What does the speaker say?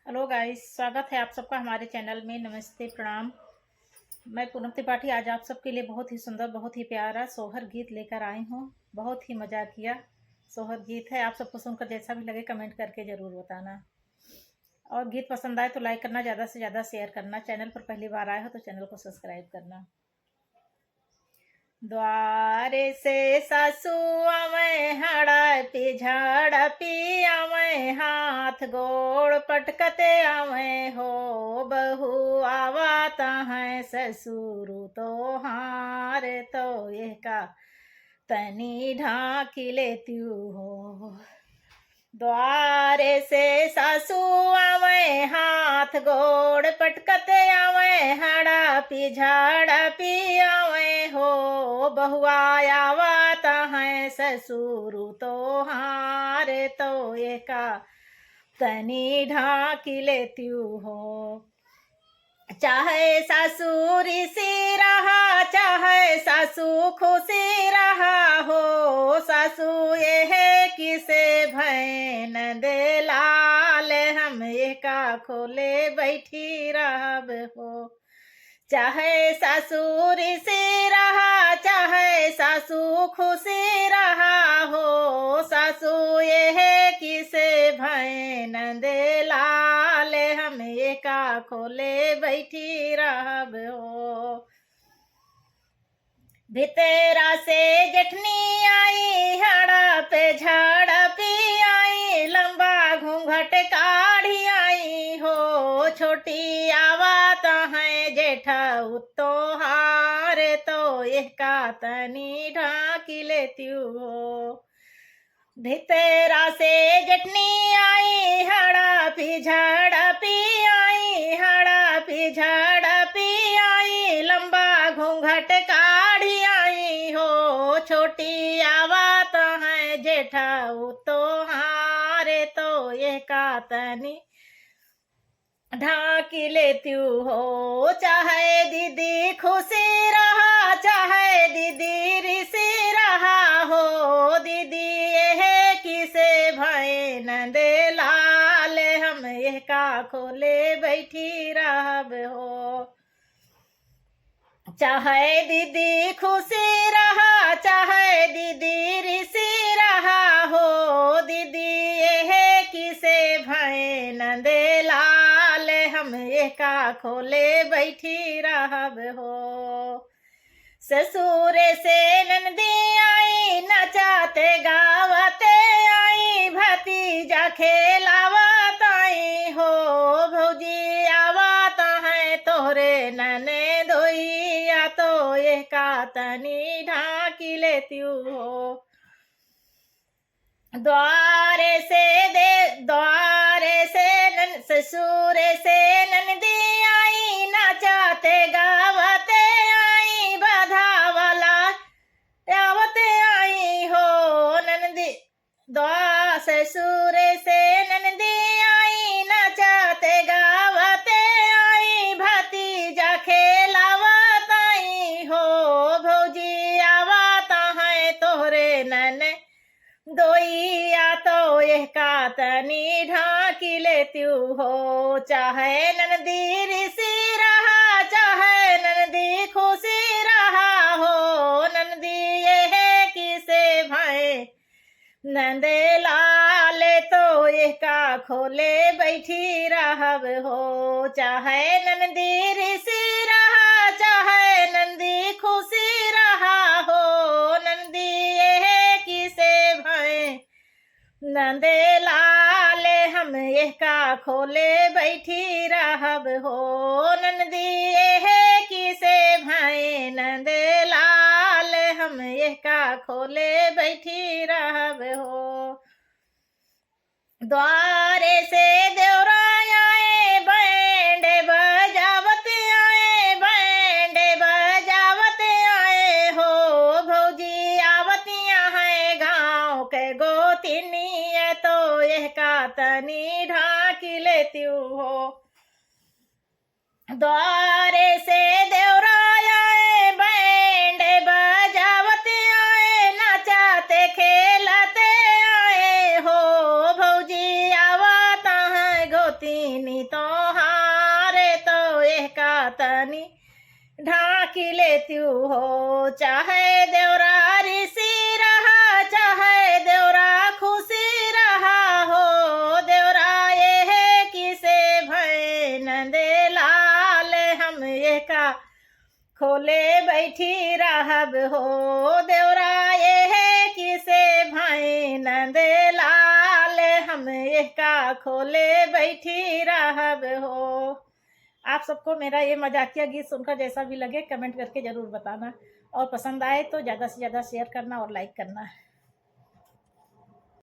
Hello guys, स्वागत है आप सबका हमारे चैनल में। नमस्ते, प्रणाम। मैं पूनम त्रिपाठी आज आप सबके लिए बहुत ही सुंदर, बहुत ही प्यारा सोहर गीत लेकर आई हूँ। बहुत ही मजा किया। सोहर गीत है, आप सबको सुनकर जैसा भी लगे कमेंट करके ज़रूर बताना। और गीत पसंद आए तो लाइक करना, ज़्यादा से ज़्यादा शेयर करना। चैनल पर पहली बार आए हो तो चैनल को सब्सक्राइब करना। द्वारे से सासू आवे हड़ा पिझड़ पी आवे, हाथ गोड़ पटकते आवे हो। बहू आवात है ससुर तो हार, तो ये का तनी ढाकी लेती हो। द्वारे से सासू आवे, हाथ गोड़ पटकते आवे, हड़ा पिझड़ पी आवे हो। बहुआ आवत है ससुर तो हार, तो ये का तनी ढाकी लेती हो। चाहे ससुर सी रहा, चाहे सासू खुशी रहा हो। सासू ये है किसे भैन दे लाल, हम एका खोले बैठी रहब हो। चाहे ससुर से रहा, चाहे सासू खुशी रहा हो। सासू ये है किसे भैन दे लाल, हम एका खोले बैठी रहब हो। भितेरा से जठनी आई, हड़ा पे झाड़ा पी आई, लंबा घूंघट काढ़ी आई हो। छोटी आवात है जेठा उत्तो हार, तो यह का तनी ढाकी लेती हो। भितेरा से जटनी आई, हड़ा पिझड़ पी आई, हड़ा पिझड़ पी आई, लंबा घूंघट काढ़ी आई हो। छोटी आवात है जेठा तो हारे, तो ये का तनी ढाकी लेती हो। चाहे दीदी खुशी रहा, चाहे दीदी रिसी रहा हो। दीदी ये किसे भैन दे लाल, हम यह का खोले बैठी रहब हो। चाहे दीदी खुशी रहा, चाहे दीदी रिसी रहा हो। दीदी ये किसे भैन दे लाल, हम ये का खोले बैठी रहब हो। ससुर से नंदी आई, नचाते गावते आई, भतीजा खेलावत आई हो। भौजी आवत है तोहरे नने धोइया, तो ये का तनी ढाकी लेती हो। द्वारे से ससुर से नंदी आई, नचाते गावते आई, बाधा वाला आवते आई हो। नंदी ससुर से नंदी आई, नचाते गावते आई, भतीजा खेलावत आई हो। भौजी आवत है तोहरे नने दोइया, तो यह का तनी ढाकी लेती हो। चाहे नंदी रिसी रहा, चाहे नंदी खुशी रहा हो। नंदी ये है किसे भाई नंदे लाल, तो यह का खोले बैठी रहब हो। चाहे नंदी रिसी रहा, चाहे नंदी खुशी रहा हो। नंदी ये है किसे भाई नंदे लाल, हम यह का खोले बैठी रहब हो। नंदी ये है किसे भाई नंदे लाल, हम यह का खोले बैठी रहब हो। द्वारे से देवरा आए, बैंड बजावत आए, बैंड बजावत आए हो। भौजी आवतिया है गाँव के गोतिनी, तो यह का तनी ढाकी लेती हो। द्वारे से देवरा आए, बैंड बजावत आए, नचाते खेलते आए हो। भौजी आवत है गोती बहिनी तोहारे तो एका तनी ढाकी लेती हो। चाहे देवरा ऋषि रहा चाहे देवरा खुशी रहा हो, देवरा ये किसे भैन दे लाल हम एका खोले बैठी रहब हो, देवरा ये किसे भैन दे लाल हम एका खोले बैठी रहब हो। आप सबको मेरा ये मजाकिया गीत सुनकर जैसा भी लगे कमेंट करके ज़रूर बताना, और पसंद आए तो ज़्यादा से ज़्यादा शेयर करना और लाइक करना।